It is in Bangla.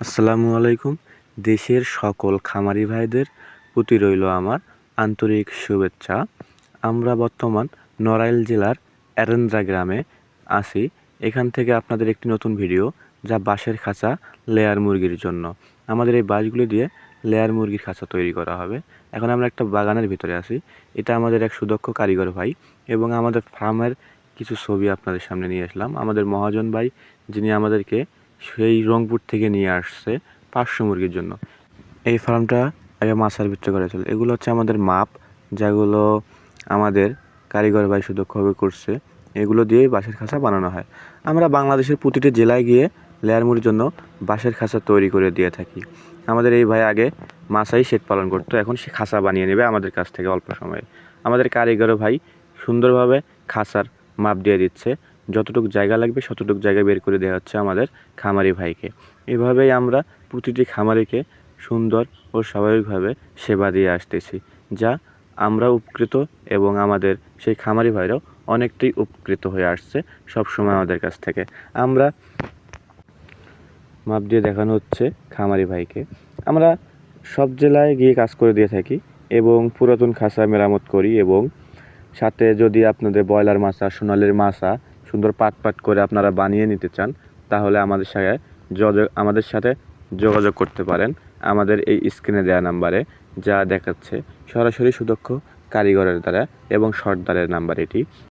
আসসালামু আলাইকুম। দেশের সকল খামারি ভাইদের প্রতি রইল আমার আন্তরিক শুভেচ্ছা। আমরা বর্তমান নড়াইল জেলার এরেন্দ্রা গ্রামে আছি। এখান থেকে আপনাদের একটি নতুন ভিডিও, যা বাঁশের খাঁচা লেয়ার মুরগির জন্য। আমাদের এই বাঁশগুলি দিয়ে লেয়ার মুরগির খাঁচা তৈরি করা হবে। এখন আমরা একটা বাগানের ভিতরে আছি। এটা আমাদের এক সুদক্ষ কারিগর ভাই এবং আমাদের ফার্মের কিছু ছবি আপনাদের সামনে নিয়ে আসলাম। আমাদের মহাজন ভাই, যিনি আমাদেরকে সেই রংপুর থেকে নিয়ে আসছে 500 মুরগির জন্য। এই ফার্মটা আগে মাছার ভিতরে করেছিল। এগুলো হচ্ছে আমাদের মাপ, যেগুলো আমাদের কারিগর ভাই সুদক্ষভাবে করছে। এগুলো দিয়েই বাঁশের খাঁচা বানানো হয়। আমরা বাংলাদেশের প্রতিটি জেলায় গিয়ে লেয়ার মুরগির জন্য বাঁশের খাঁচা তৈরি করে দিয়ে থাকি। আমাদের এই ভাই আগে মাছাই শেড পালন করতো, এখন সে খাঁচা বানিয়ে নেবে আমাদের কাছ থেকে অল্প সময়ে। আমাদের কারিগর ভাই সুন্দরভাবে খাঁচার মাপ দিয়ে দিচ্ছে। যতটুকু জায়গা লাগবে ততটুকু জায়গা বের করে দেওয়া হচ্ছে আমাদের খামারি ভাইকে। এভাবেই আমরা প্রতিটি খামারিকে সুন্দর ও স্বাভাবিকভাবে সেবা দিয়ে আসতেছি, যা আমরা উপকৃত এবং আমাদের সেই খামারি ভাইরাও অনেকটাই উপকৃত হয়ে আসছে সবসময় আমাদের কাছ থেকে। আমরা মাপ দিয়ে দেখানো হচ্ছে খামারি ভাইকে। আমরা সব জেলায় গিয়ে কাজ করে দিয়ে থাকি এবং পুরাতন খাঁচা মেরামত করি, এবং সাথে যদি আপনাদের ব্রয়লার মাছা, সোনালির মাছা সুন্দর পাট পাট করে আপনারা বানিয়ে নিতে চান, তাহলে আমাদের সাথে যোগাযোগ করতে পারেন আমাদের এই স্ক্রিনে দেওয়া নাম্বারে, যা দেখাচ্ছে সরাসরি সুদক্ষ কারিগরের দ্বারা এবং সর্দারের নাম্বার এটি।